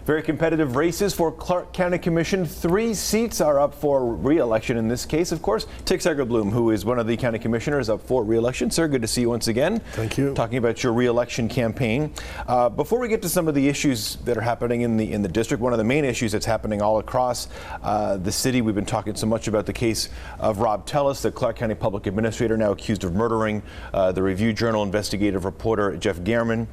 Very competitive races for Clark County Commission. 3 seats are up for re-election in this case, of course. Segerbloom, who is one of the county commissioners, up for re-election. Sir, good to see you once again. Thank you. Talking about your re-election campaign. Before we get to some of the issues that are happening in the district, one of the main issues that's happening all across the city, we've been talking so much about the case of Rob Tellis, the Clark County Public Administrator, now accused of murdering the Review-Journal investigative reporter Jeff Gehrman.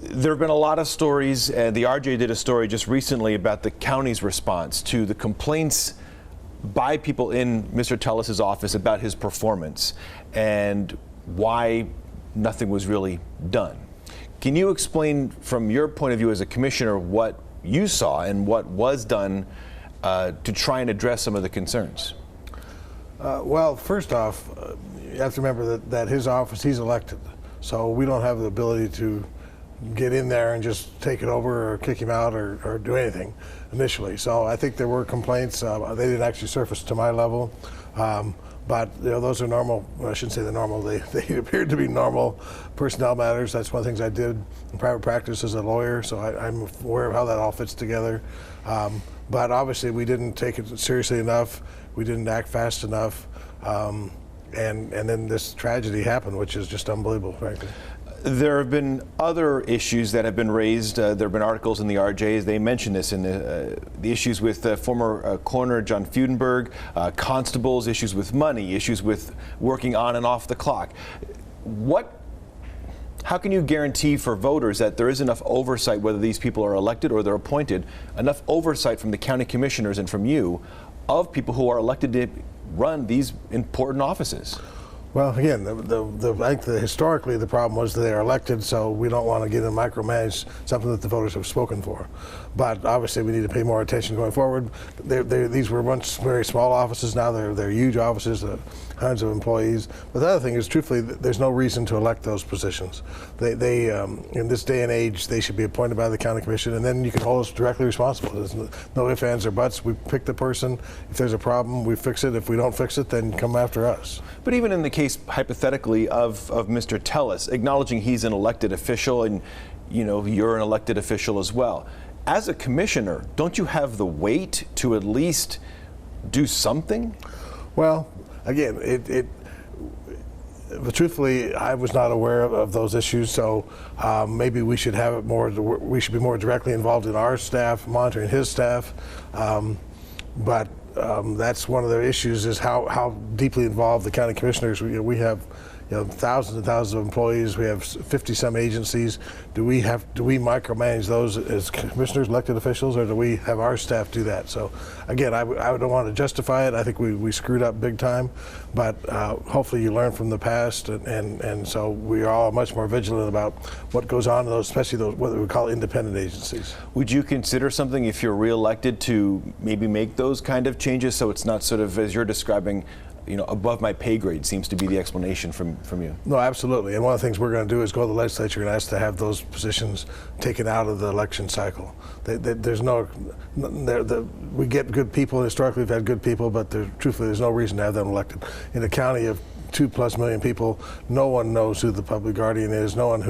There have been a lot of stories, and the RJ did a story just recently about the county's response to the complaints by people in Mr. Tellis's office about his performance and why nothing was really done. Can you explain from your point of view as a commissioner what you saw and what was done to try and address some of the concerns? Well, first off, you have to remember that his office, he's elected, so we don't have the ability to get in there and just take it over or kick him out or do anything initially. So I think there were complaints. They didn't actually surface to my level, but you know, those are normal. Well, I shouldn't say they're normal. They appeared to be normal personnel matters. That's one of the things I did in private practice as a lawyer, so I'm aware of how that all fits together. But obviously we didn't take it seriously enough. We didn't act fast enough. And then this tragedy happened, which is just unbelievable, frankly. There have been other issues that have been raised. There have been articles in the RJs. They mentioned this in the issues with former coroner John Fudenberg, constables, issues with money, issues with working on and off the clock. How can you guarantee for voters that there is enough oversight, whether these people are elected or they're appointed, enough oversight from the county commissioners and from you of people who are elected to run these important offices? Well, again, I think historically the problem was that they are elected, so we don't want to get in and micromanage something that the voters have spoken for. But obviously we need to pay more attention going forward. These were once very small offices, now they're huge offices, hundreds of employees. But the other thing is, truthfully, there's no reason to elect those positions. They in this day and age, they should be appointed by the county commission, and then you can hold us directly responsible. There's no ifs, ands, or buts. We pick the person. If there's a problem, we fix it. If we don't fix it, then come after us. But even in the case, hypothetically, of Mr. Tellis, acknowledging he's an elected official and you're an elected official as well, as a commissioner, don't you have the weight to at least do something? Well, again, but truthfully, I was not aware of those issues, so maybe we should have it more. We should be more directly involved in our staff, monitoring his staff. But that's one of the issues: is how deeply involved the county commissioners. We have thousands and thousands of employees. We have 50-some agencies. Do we micromanage those as commissioners, elected officials, or do we have our staff do that? So again, I don't want to justify it. I think we screwed up big time, but hopefully you learn from the past, and so we are all much more vigilant about what goes on in those, especially those what we call independent agencies. Would you consider something, if you're reelected, to maybe make those kind of changes so it's not sort of, as you're describing, above my pay grade seems to be the explanation from you? No, absolutely. And one of the things we're going to do is go to the legislature and ask to have those positions taken out of the election cycle. We get good people. Historically, we've had good people, but truthfully, there's no reason to have them elected. In a county of 2+ million people, no one knows who the public guardian is. No one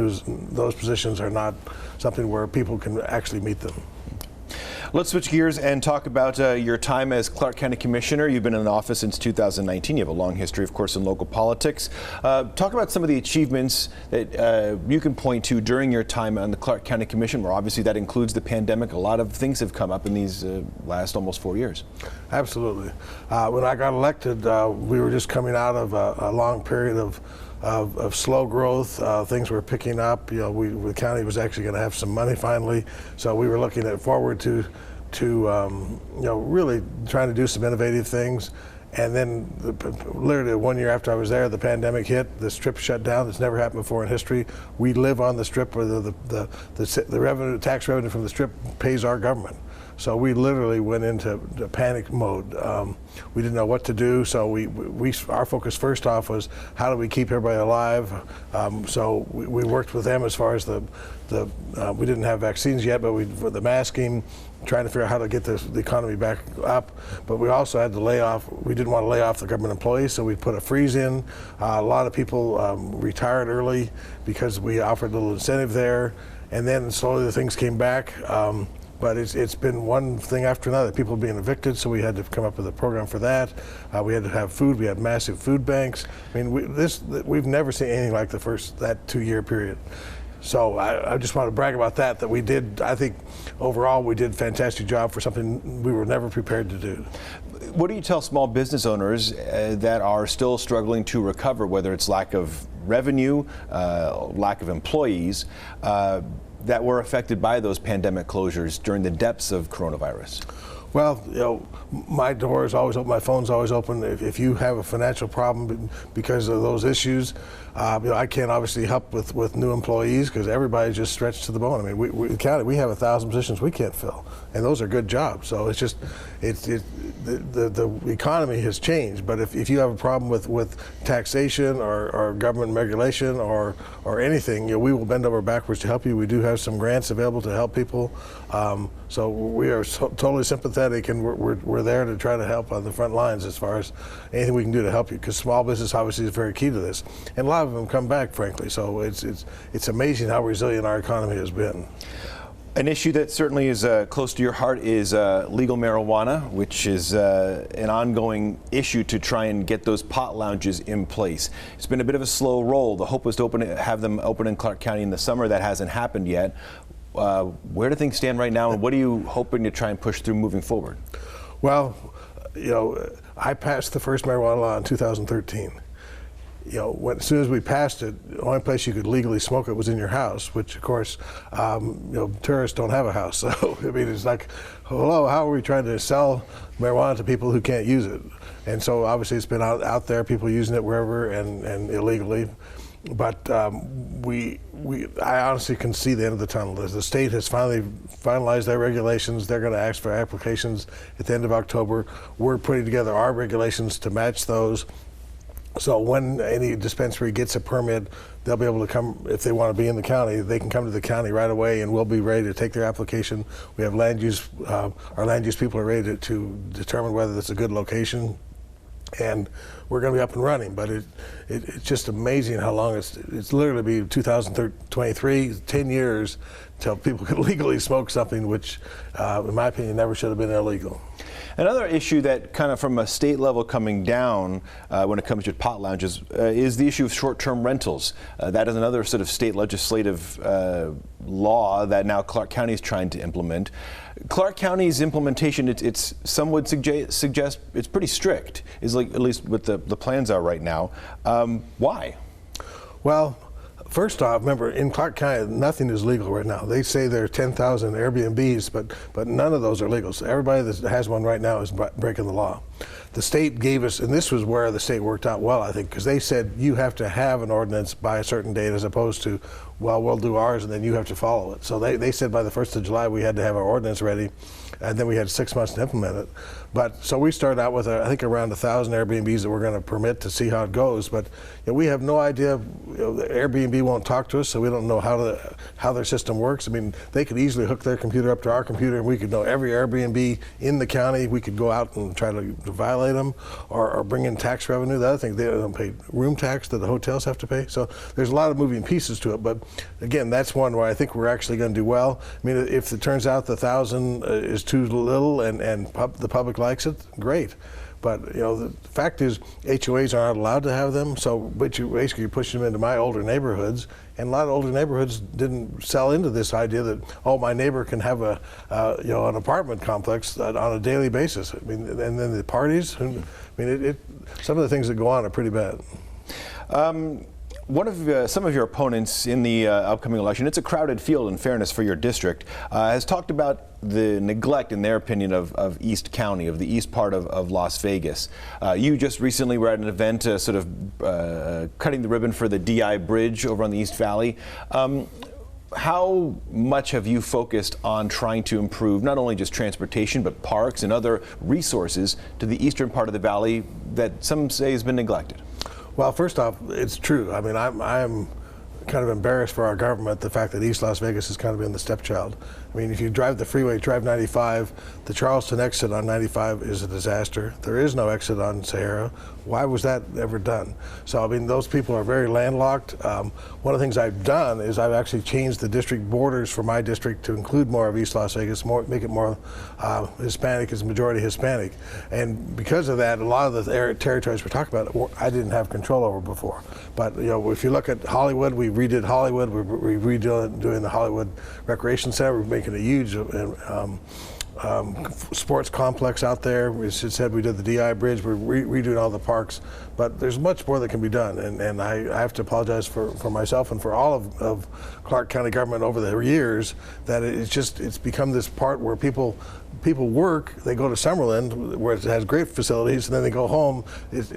those positions are not something where people can actually meet them. Let's switch gears and talk about your time as Clark County Commissioner. You've been in office since 2019. You have a long history, of course, in local politics. Talk about some of the achievements that you can point to during your time on the Clark County Commission, where obviously that includes the pandemic. A lot of things have come up in these last almost 4 years. Absolutely. When I got elected, we were just coming out of a long period of slow growth. Things were picking up. The county was actually going to have some money finally, so we were looking forward to really trying to do some innovative things. And then literally 1 year after I was there, the pandemic hit. The strip shut down. It's never happened before in history. We live on the strip where the tax revenue from the strip pays our government. So we literally went into panic mode. We didn't know what to do, so our focus first off was how do we keep everybody alive. So we worked with them as far as we didn't have vaccines yet, but for the masking, trying to figure out how to get the economy back up. But we also had to lay off. We didn't want to lay off the government employees, so we put a freeze in. A lot of people retired early because we offered a little incentive there. and then slowly the things came back. But it's been one thing after another. People being evicted, so we had to come up with a program for that. We had to have food. We had massive food banks. I mean, we've never seen anything like that 2-year period. So I just want to brag about that we did. I think overall we did a fantastic job for something we were never prepared to do. What do you tell small business owners that are still struggling to recover, whether it's lack of revenue, lack of employees, that were affected by those pandemic closures during the depths of coronavirus? Well, my door is always open, my phone's always open. If you have a financial problem because of those issues, I can't obviously help with new employees because everybody's just stretched to the bone. I mean, we have 1,000 positions we can't fill, and those are good jobs. So it's just, the economy has changed. But if you have a problem with taxation or government regulation or anything, we will bend over backwards to help you. We do have some grants available to help people. So we are totally sympathetic, and we're there to try to help on the front lines as far as anything we can do to help you, because small business obviously is very key to this, and a lot of them come back, frankly. So it's amazing how resilient our economy has been. An issue that certainly is close to your heart is legal marijuana, which is an ongoing issue to try and get those pot lounges in place. It's been a bit of a slow roll. The hope was to have them open in Clark County in the summer. That hasn't happened yet. Where do things stand right now, and what are you hoping to try and push through moving forward? Well, I passed the first marijuana law in 2013. As soon as we passed it, the only place you could legally smoke it was in your house, which of course, tourists don't have a house. So, I mean, it's like, hello, how are we trying to sell marijuana to people who can't use it? And so obviously it's been out there, people using it wherever and illegally. But I honestly can see the end of the tunnel. The state has finally finalized their regulations. They're going to ask for applications at the end of October. We're putting together our regulations to match those. So when any dispensary gets a permit, they'll be able to come, if they want to be in the county, they can come to the county right away, and we'll be ready to take their application. We have land use, our land use people are ready to determine whether it's a good location, and we're going to be up and running. But it's just amazing how long it's literally be 2023, 10 years till people can legally smoke something, which in my opinion never should have been illegal. Another issue that kind of from a state level coming down when it comes to pot lounges is the issue of short-term rentals. That is another sort of state legislative law that now Clark County is trying to implement. Clark County's implementation, it's some would suggest it's pretty strict, is like at least what the plans are right now. Why? Well, first off, remember, in Clark County, nothing is legal right now. They say there are 10,000 Airbnbs, but none of those are legal. So everybody that has one right now is breaking the law. The state gave us, and this was where the state worked out well, I think, because they said you have to have an ordinance by a certain date, as opposed to, well, we'll do ours and then you have to follow it. So they said by the 1st of July we had to have our ordinance ready, and then we had 6 months to implement it. But so we started out with, I think, around 1,000 Airbnbs that we're going to permit to see how it goes. But we have no idea. The Airbnb won't talk to us, so we don't know how their system works. I mean, they could easily hook their computer up to our computer, and we could know every Airbnb in the county. We could go out and try to violate them or bring in tax revenue. The other thing, they don't pay room tax that the hotels have to pay. So there's a lot of moving pieces to it. But again, that's one where I think we're actually going to do well. I mean, if it turns out the 1,000 is too little and the public likes it, great. But the fact is, HOAs aren't allowed to have them. So basically, you're pushing them into my older neighborhoods, and a lot of older neighborhoods didn't sell into this idea that, oh, my neighbor can have an apartment complex on a daily basis. I mean, and then the parties. I mean, some of the things that go on are pretty bad. Some of your opponents in the upcoming election, it's a crowded field in fairness for your district, has talked about the neglect, in their opinion, of East County, of the east part of Las Vegas. You just recently were at an event sort of cutting the ribbon for the DI Bridge over on the East Valley. How much have you focused on trying to improve not only just transportation, but parks and other resources to the eastern part of the valley that some say has been neglected? Well, first off, it's true. I mean, I'm kind of embarrassed for our government, the fact that East Las Vegas has kind of been the stepchild. I mean, if you drive the freeway, drive 95, the Charleston exit on 95 is a disaster. There is no exit on Sahara. Why was that ever done? So, I mean, those people are very landlocked. One of the things I've done is I've actually changed the district borders for my district to include more of East Las Vegas, make it more Hispanic, is majority Hispanic. And because of that, a lot of the territories we're talking about, I didn't have control over before. But, you know, if you look at Hollywood, we redid Hollywood, we're redoing the Hollywood Recreation Center, we're making a huge sports complex out there. As I said, we did the DI Bridge, we're redoing all the parks, but there's much more that can be done, and I have to apologize for myself and for all of Clark County government over the years, that it's become this part where people work, they go to Summerlin, where it has great facilities, and then they go home.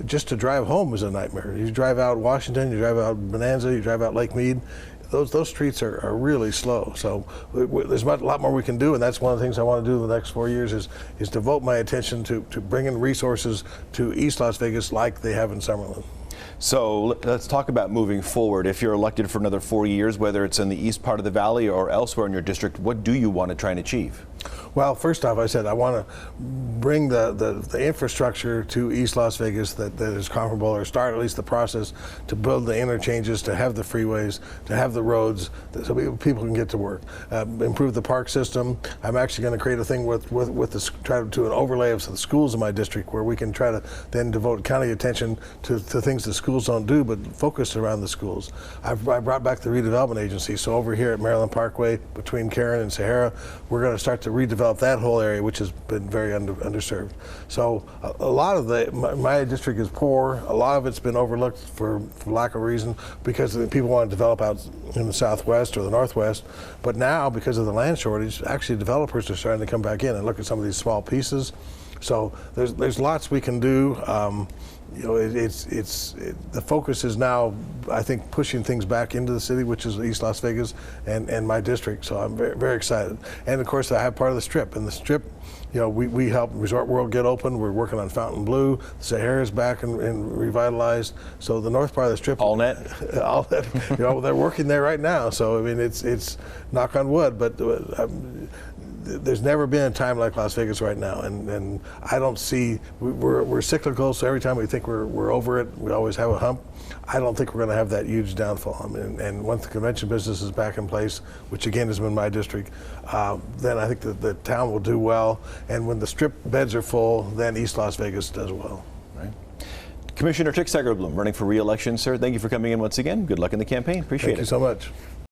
Just to drive home is a nightmare. You drive out Washington, you drive out Bonanza, you drive out Lake Mead, those streets are really slow. So there's a lot more we can do, and that's one of the things I want to do in the next 4 years is devote my attention to bringing resources to East Las Vegas like they have in Summerlin. So let's talk about moving forward. If you're elected for another 4 years, whether it's in the east part of the valley or elsewhere in your district, what do you want to try and achieve? Well, first off, I said I want to bring the infrastructure to East Las Vegas that is comparable, or start at least the process to build the interchanges, to have the freeways, to have the roads, so people can get to work. Improve the park system. I'm actually going to create a thing try to do an overlay of the schools in my district, where we can try to then devote county attention to things the schools don't do, but focus around the schools. I brought back the redevelopment agency, so over here at Maryland Parkway, between Karen and Sahara, we're going to start to redevelop that whole area, which has been very underserved. So a lot of my district is poor. A lot of it's been overlooked for lack of reason, because people want to develop out in the southwest or the northwest. But now, because of the land shortage, actually developers are starting to come back in and look at some of these small pieces. So there's lots we can do. You know, the focus is now, I think, pushing things back into the city, which is East Las Vegas and my district. So I'm very, very excited. And of course, I have part of the Strip. And the Strip, you know, we helped Resort World get open. We're working on Fountain Blue. The Sahara's back and revitalized. So the north part of the Strip, AllNet, you know, they're working there right now. So I mean, it's knock on wood, but. There's never been a time like Las Vegas right now, and I don't see, we're cyclical, so every time we think we're over it, we always have a hump. I don't think we're going to have that huge downfall. I mean, and once the convention business is back in place, which again has been my district, then I think the town will do well, and when the Strip beds are full, then East Las Vegas does well. Right. Commissioner Segerbloom, running for re-election, sir. Thank you for coming in once again. Good luck in the campaign. Appreciate it. Thank you so much.